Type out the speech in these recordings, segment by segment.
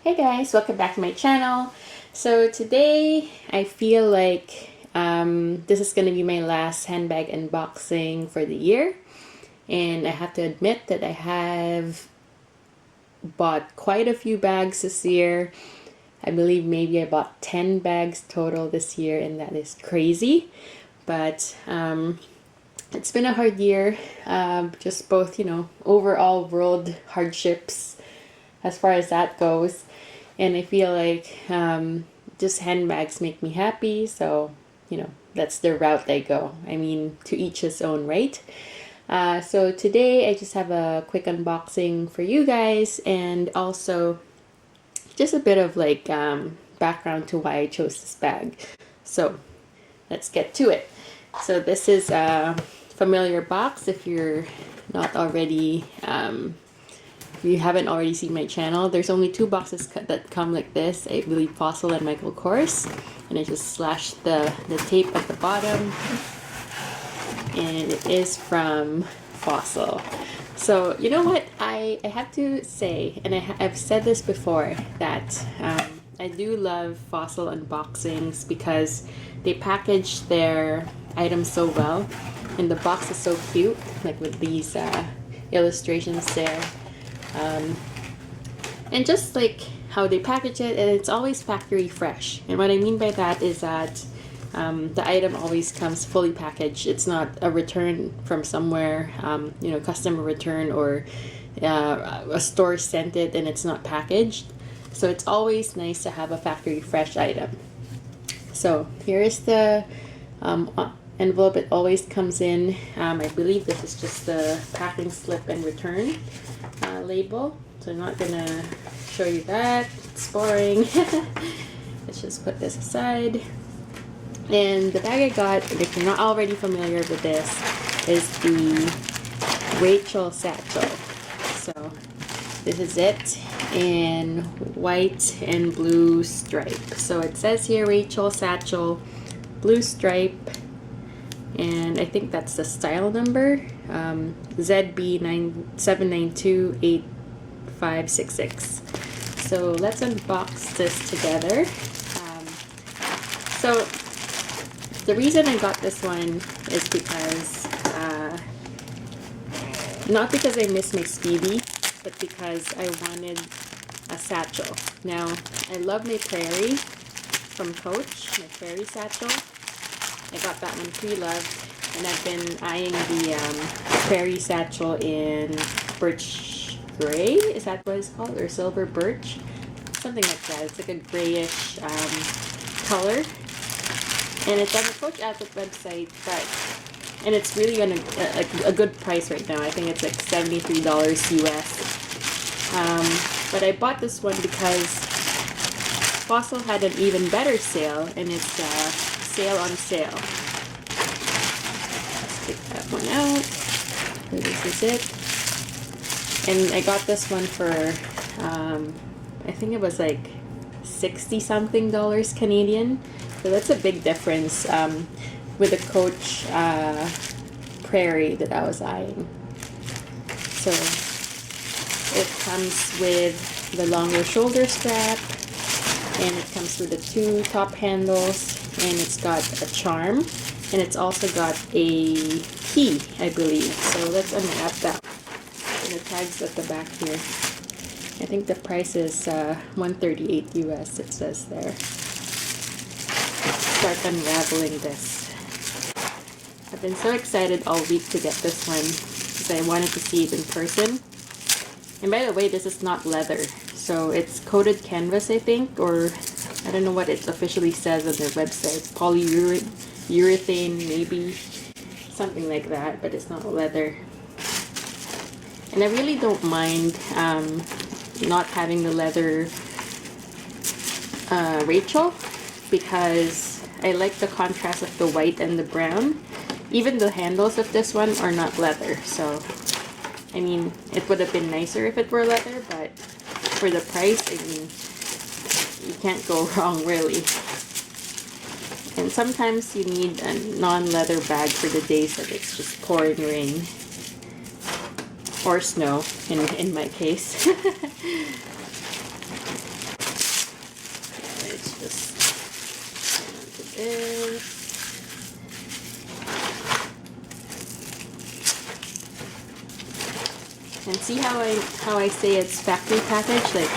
Hey guys, welcome back to my channel. So today I feel like this is going to be my last handbag unboxing for the year, and I have to admit that I have bought quite a few bags this year. I believe maybe I bought 10 bags total this year, and that is crazy. But it's been a hard year, just both, overall world hardships as far as that goes. And I feel like just handbags make me happy, so that's the route I go. I mean, to each his own, right? So today I just have a quick unboxing for you guys, and also just a bit of like background to why I chose this bag. So let's get to it. So this is a familiar box if you're not already if you haven't already seen my channel. There's only two boxes that come like this, I believe Fossil and Michael Kors, and I just slashed the tape at the bottom, and it is from Fossil. So you know what, I have to say, and I've said this before, that I do love Fossil unboxings because they package their items so well, and the box is so cute, like with these illustrations there. And just like how they package it, and it's always factory fresh. And what I mean by that is that the item always comes fully packaged. It's not a return from somewhere, customer return, or a store sent it and it's not packaged. So it's always nice to have a factory fresh item. So here is the envelope. It always comes in. I believe this is just the packing slip and return label, so I'm not gonna show you that. It's boring. Let's just put this aside. And the bag I got, if you're not already familiar with this, is the Rachel Satchel. So this is it in white and blue stripe. So it says here Rachel Satchel, blue stripe, and I think that's the style number, ZB7928566. So let's unbox this together. So the reason I got this one is because, not because I miss my Speedy, but because I wanted a satchel. Now, I love my Prairie from Coach, my Prairie satchel. I got that one pre-loved, and I've been eyeing the Prairie satchel in birch gray. Is that what it's called? Or silver birch? Something like that. It's like a grayish color. And it's on the Coach Outfit website, and it's really on a good price right now. I think it's like $73 US. But I bought this one because Fossil had an even better sale, and it's sale on sale. Let's take that one out. So this is it. And I got this one for, I think it was like 60 something dollars Canadian. So that's a big difference with the Coach Prairie that I was eyeing. So it comes with the longer shoulder strap, and it comes with the two top handles, and it's got a charm, and it's also got a key, I believe. So let's unwrap that. And the tags at the back here. I think the price is $138 US, it says there. Start unraveling this. I've been so excited all week to get this one because I wanted to see it in person. And by the way, this is not leather, so it's coated canvas, I think, or I don't know what it officially says on their website. Polyurethane, maybe, something like that, but it's not leather. And I really don't mind not having the leather Rachel, because I like the contrast of the white and the brown. Even the handles of this one are not leather, so I mean, it would have been nicer if it were leather, but for the price, I mean, you can't go wrong, really. And sometimes you need a non-leather bag for the days that it's just pouring rain. Or snow, in my case. this. And see how I say it's factory package? Like,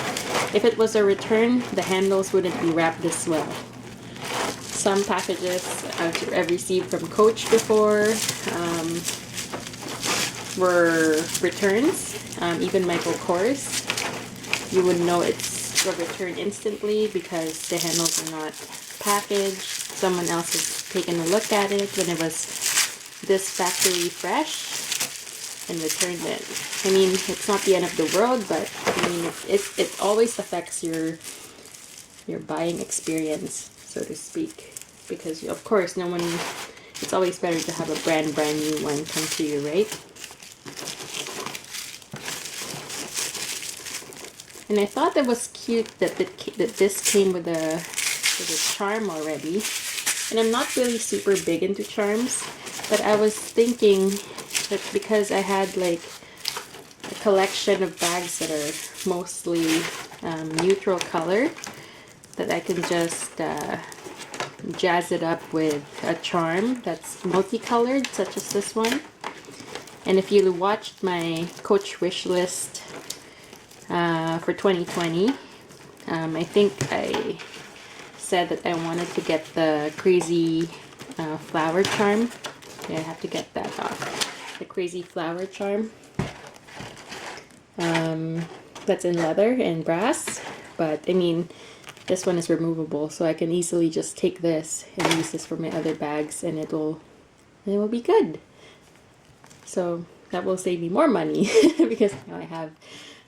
if it was a return, the handles wouldn't be wrapped this well. Some packages I've received from Coach before were returns. Even Michael Kors, you would know it's a return instantly because the handles are not packaged. Someone else has taken a look at it when it was this factory fresh and returned it. I mean, it's not the end of the world, but I mean, it always affects your buying experience, so to speak, because of course no one. It's always better to have a brand new one come to you, right? And I thought that was cute that this came with a charm already. And I'm not really super big into charms, but I was thinking that because I had like a collection of bags that are mostly neutral color, that I can just jazz it up with a charm that's multicolored, such as this one. And if you watched my Coach wish list for 2020, I think I said that I wanted to get the crazy flower charm. Yeah, I have to get that off. The crazy flower charm. That's in leather and brass, but I mean, this one is removable, so I can easily just take this and use this for my other bags, and it will be good. So that will save me more money because now I have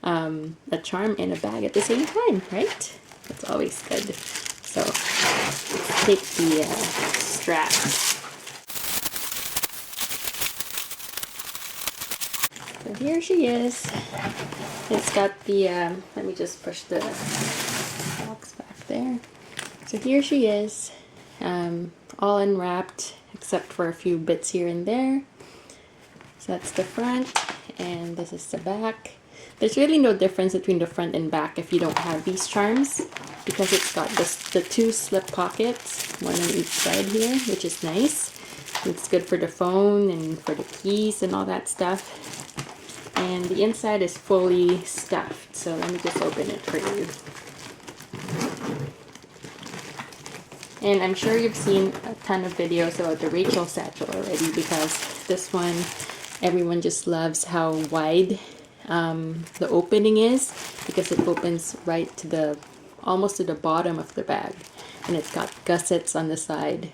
a charm and a bag at the same time, right? That's always good. So let's take the straps. So here she is. It's got the, let me just push the box back there. So here she is, all unwrapped except for a few bits here and there. So that's the front, and this is the back. There's really no difference between the front and back if you don't have these charms, because it's got the two slip pockets, one on each side here, which is nice. It's good for the phone and for the keys and all that stuff. And the inside is fully stuffed, so let me just open it for you. And I'm sure you've seen a ton of videos about the Rachel satchel already, because this one, everyone just loves how wide the opening is, because it opens right to almost to the bottom of the bag, and it's got gussets on the side.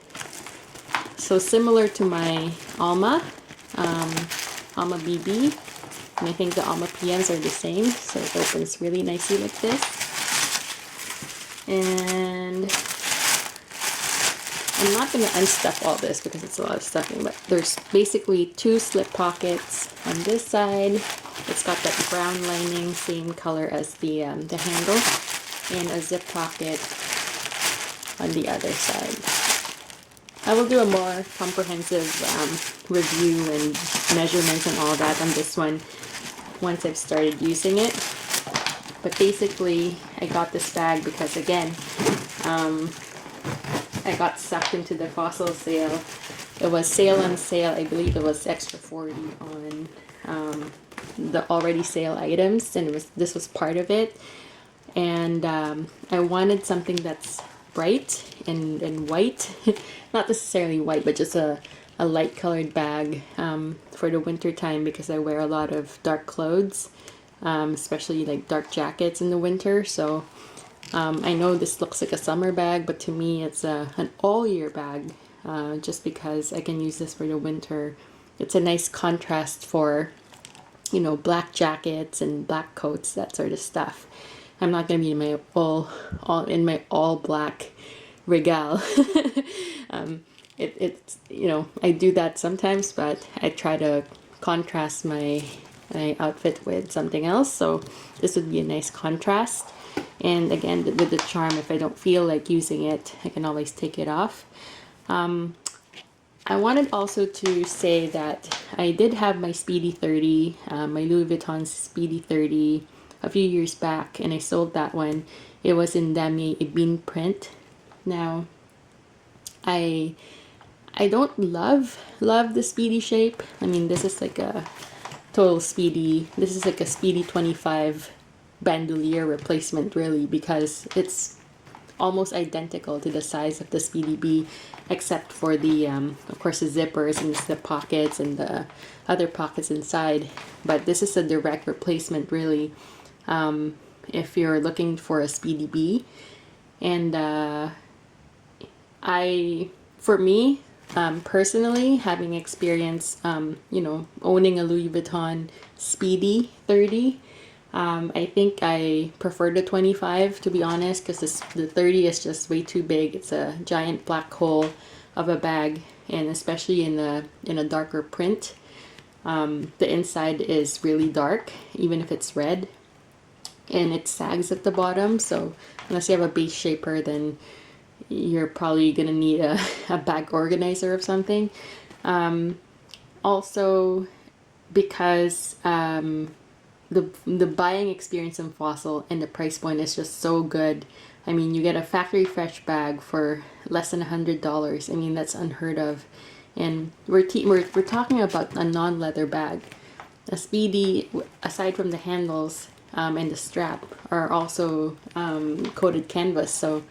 So similar to my Alma BB, and I think the Alma PMs are the same, so it opens really nicely like this. And I'm not going to unstuff all this because it's a lot of stuffing, but there's basically two slip pockets on this side. It's got that brown lining, same color as the handle, and a zip pocket on the other side. I will do a more comprehensive review and measurements and all that on this one once I've started using it. But basically, I got this bag because, again, I got sucked into the Fossil sale. It was sale on sale. I believe it was extra 40 on the already sale items, and this was part of it. And I wanted something that's bright and white, not necessarily white, but just a light colored bag for the winter time, because I wear a lot of dark clothes, especially like dark jackets in the winter. So I know this looks like a summer bag, but to me it's an all-year bag, just because I can use this for the winter. It's a nice contrast for, you know, black jackets and black coats, that sort of stuff. I'm not going to be in my all black regal. It's you know, I do that sometimes, but I try to contrast my outfit with something else, so this would be a nice contrast. And again, with the charm, if I don't feel like using it, I can always take it off. I wanted also to say that I did have my Speedy 30, my Louis Vuitton SpeedyB a few years back, and I sold that one. It was in Damier Ebene print. Now, I don't love the Speedy shape. I mean, this is like a total Speedy. This is like a Speedy 25 bandolier replacement, really, because it's almost identical to the size of the SpeedyB, except for the of course the zippers and the pockets and the other pockets inside. But this is a direct replacement, really, if you're looking for a SpeedyB. And for me personally, having experience you know, owning a Louis Vuitton Speedy 30, I think I prefer the 25, to be honest, because the 30 is just way too big. It's a giant black hole of a bag, and especially in a darker print, the inside is really dark, even if it's red, and it sags at the bottom. So unless you have a base shaper, then you're probably gonna need a bag organizer of something. Also, because the buying experience in Fossil and the price point is just so good. I mean, you get a factory fresh bag for less than $100. I mean, that's unheard of. And we're talking about a non-leather bag. A Speedy, aside from the handles and the strap, are also coated canvas. So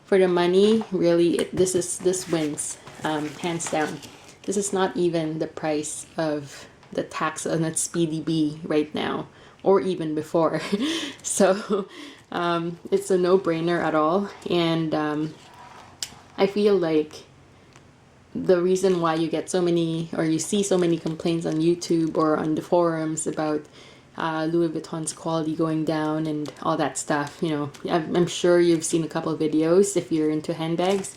for the money, really, this wins hands down. This is not even the price of the tax on that SpeedyB right now, or even before. So it's a no-brainer at all. And I feel like the reason why you get so many, or you see so many complaints on YouTube or on the forums about Louis Vuitton's quality going down and all that stuff, you know, I'm sure you've seen a couple of videos if you're into handbags,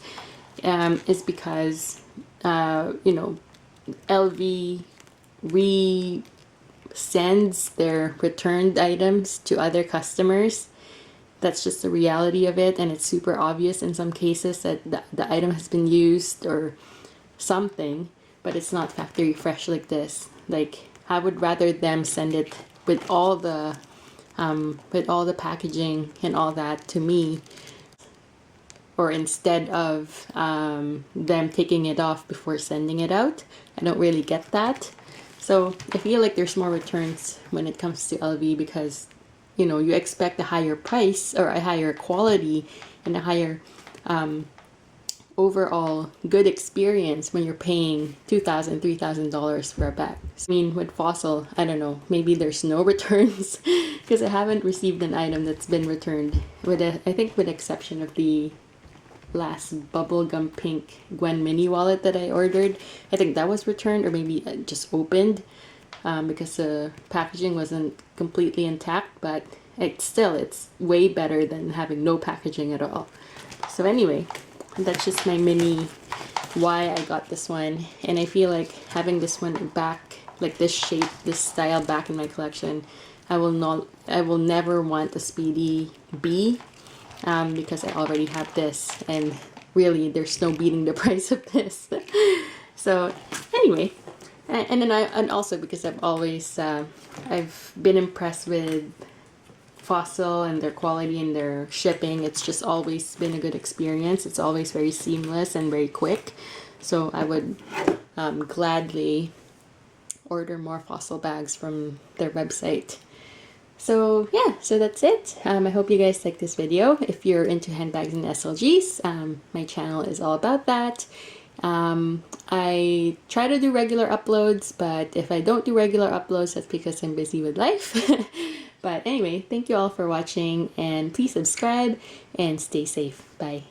is because you know, LV resends their returned items to other customers. That's just the reality of it, and it's super obvious in some cases that the item has been used or something, but it's not factory fresh like this. Like, I would rather them send it with all the packaging and all that to me, or instead of them taking it off before sending it out. I don't really get that. So I feel like there's more returns when it comes to LV, because, you know, you expect a higher price or a higher quality and a higher overall good experience when you're paying $2,000, $3,000 for a bag. I mean, with Fossil, I don't know, maybe there's no returns because I haven't received an item that's been returned, I think with the exception of the last bubblegum pink Gwen mini wallet that I ordered. I think that was returned, or maybe just opened because the packaging wasn't completely intact, but it's way better than having no packaging at all. So anyway, that's just my mini why I got this one. And I feel like having this one back, like this shape, this style, back in my collection, I will never want a SpeedyB, because I already have this, and really there's no beating the price of this. So anyway, and also because I've been impressed with Fossil and their quality and their shipping. It's just always been a good experience. It's always very seamless and very quick. So I would gladly order more Fossil bags from their website. So yeah, so that's it. I hope you guys like this video. If you're into handbags and SLGs, my channel is all about that. I try to do regular uploads, but if I don't do regular uploads, that's because I'm busy with life. But anyway, thank you all for watching, and please subscribe and stay safe. Bye.